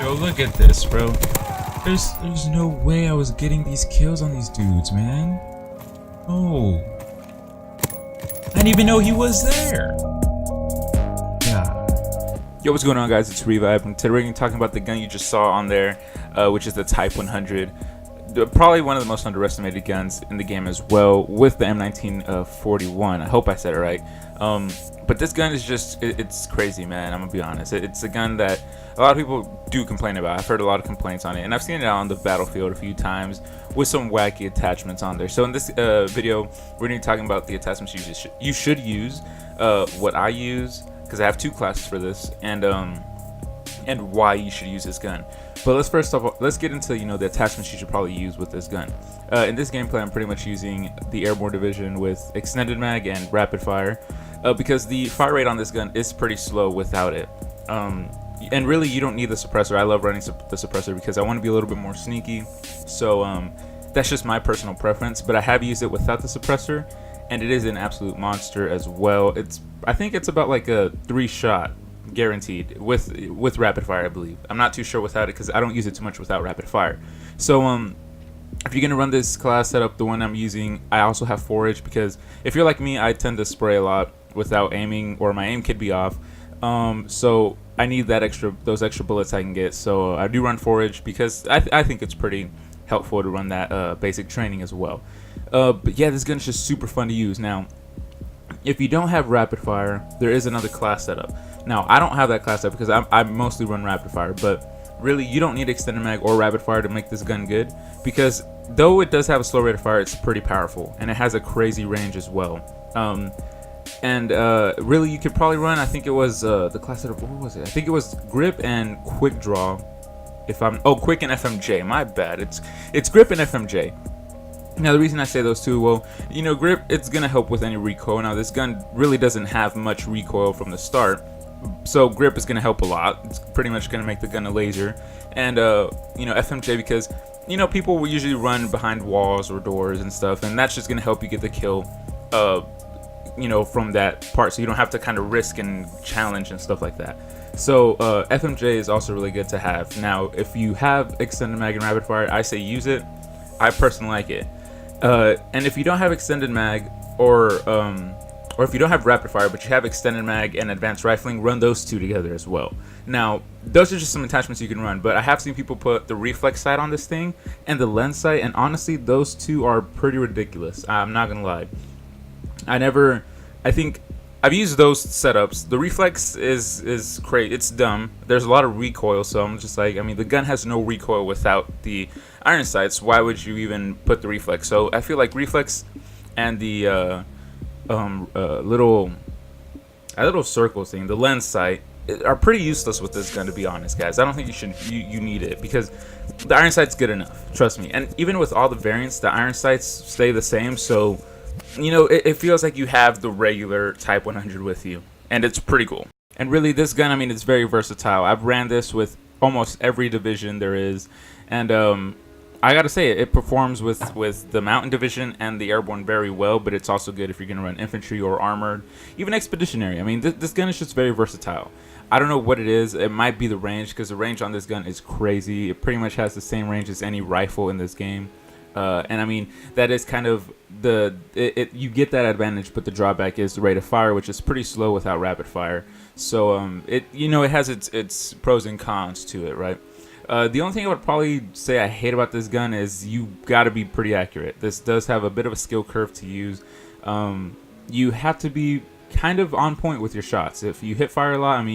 bro. Look at this, bro. There's no way I was getting these kills on these dudes, man. Oh. I didn't even know he was there. Yeah. Yo, what's going on, guys? It's Revive, and today we're going to be talking about the gun you just saw on there, which is the Type 100. Probably one of the most underestimated guns in the game as well, with the M1941. I hope I said it right. But this gun is just, it's crazy, man. I'm gonna be honest. It's a gun that a lot of people do complain about. I've heard a lot of complaints on it, and I've seen it out on the battlefield a few times with some wacky attachments on there. So in this video, we're gonna be talking about the attachments you should use, what I use, because I have two classes for this, and why you should use this gun. But let's get into the attachments you should probably use with this gun. In this gameplay, I'm pretty much using the Airborne Division with extended mag and rapid fire, because the fire rate on this gun is pretty slow without it. And really, you don't need the suppressor. I love running the suppressor because I want to be a little bit more sneaky. So that's just my personal preference. But I have used it without the suppressor, and it is an absolute monster as well. I think it's about like a 3-shot. Guaranteed with rapid fire, I believe. I'm not too sure without it because I don't use it too much without rapid fire. So if you're gonna run this class setup, the one I'm using, I also have forage, because if you're like me, I tend to spray a lot without aiming, or my aim could be off. So I need those extra bullets I can get. So I do run forage because I think it's pretty helpful to run that basic training as well. But yeah, this gun is just super fun to use. Now, if you don't have rapid fire, there is another class setup. Now, I don't have that class setup because I mostly run rapid fire, but really you don't need extended mag or rapid fire to make this gun good, because though it does have a slow rate of fire, it's pretty powerful, and it has a crazy range as well. Really you could probably run, I think it was the class setup, what was it? I think it was grip and quick draw. Quick and FMJ, my bad. It's grip and FMJ. Now, the reason I say those two, well, grip, it's going to help with any recoil. Now, this gun really doesn't have much recoil from the start, so grip is going to help a lot. It's pretty much going to make the gun a laser. And, FMJ, because, people will usually run behind walls or doors and stuff, and that's just going to help you get the kill, from that part, so you don't have to kind of risk and challenge and stuff like that. So, FMJ is also really good to have. Now, if you have extended mag and rapid fire, I say use it. I personally like it. And if you don't have extended mag, or if you don't have rapid fire but you have extended mag and advanced rifling, run those two together as well. Now, those are just some attachments you can run, but I have seen people put the reflex sight on this thing and the lens sight, and honestly, those two are pretty ridiculous. I'm not gonna lie. I think I've used those setups. The reflex is crazy. It's dumb. There's a lot of recoil, so I'm just like, the gun has no recoil without the iron sights. Why would you even put the reflex? So I feel like reflex and the little circle thing, the lens sight, are pretty useless with this gun, to be honest, guys. I don't think you need it, because the iron sight's good enough. Trust me. And even with all the variants, the iron sights stay the same. So it feels like you have the regular Type 100 with you, and it's pretty cool. And really, this gun, it's very versatile. I've ran this with almost every division there is, and I gotta say, it performs with the Mountain Division and the Airborne very well, but it's also good if you're gonna run infantry or armored, even expeditionary. This gun is just very versatile. I don't know what it is. It might be the range, because the range on this gun is crazy. It pretty much has the same range as any rifle in this game. And that is kind of you get that advantage, but the drawback is the rate of fire, which is pretty slow without rapid fire. So it has its pros and cons to it, right? The only thing I would probably say I hate about this gun is you got to be pretty accurate. This does have a bit of a skill curve to use. You have to be kind of on point with your shots. If you hit fire a lot,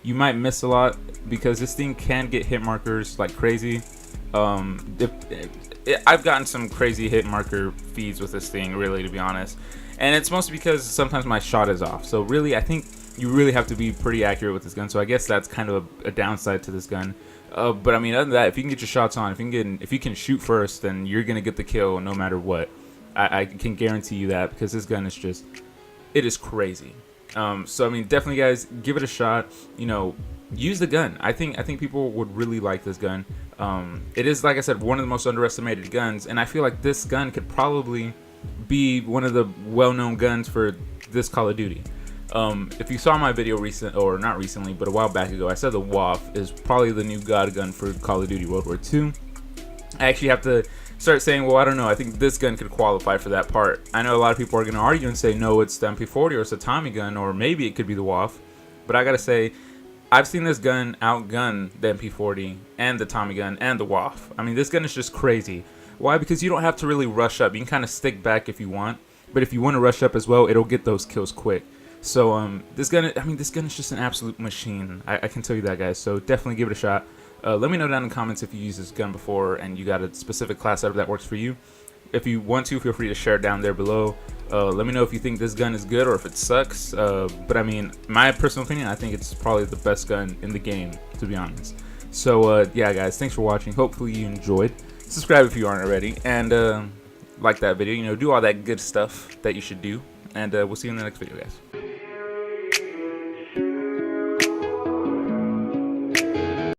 you might miss a lot, because this thing can get hit markers like crazy. I've gotten some crazy hit marker feeds with this thing, really, to be honest, and it's mostly because sometimes my shot is off. So really, I think you really have to be pretty accurate with this gun. So I guess that's kind of a downside to this gun. But other than that, if you can get your shots on, if you can shoot first, then you're gonna get the kill no matter what. I can guarantee you that, because this gun is it is crazy. So definitely, guys, give it a shot. Use the gun. I think people would really like this gun. It is, like I said, one of the most underestimated guns, and I feel like this gun could probably be one of the well-known guns for this Call of Duty. If you saw my video or not recently, but a while back ago, I said the WAF is probably the new god gun for Call of Duty World War II. I actually have to start saying, well, I don't know, I think this gun could qualify for that part. I know a lot of people are going to argue and say, no, it's the MP40 or it's a Tommy gun, or maybe it could be the WAF. But I gotta say, I've seen this gun outgun the MP40 and the Tommy gun and the WAF. I mean, this gun is just crazy. Why? Because you don't have to really rush up. You can kind of stick back if you want, but if you want to rush up as well, it'll get those kills quick. So this gun is just an absolute machine. I can tell you that, guys. So definitely give it a shot. Let me know down in the comments if you used this gun before and you got a specific class setup that works for you. If you want to, feel free to share it down there below. Let me know if you think this gun is good or if it sucks. But I mean, my personal opinion, I think it's probably the best gun in the game, to be honest. So yeah, guys, thanks for watching. Hopefully you enjoyed. Subscribe if you aren't already, and like that video. You know, do all that good stuff that you should do. And we'll see you in the next video, guys.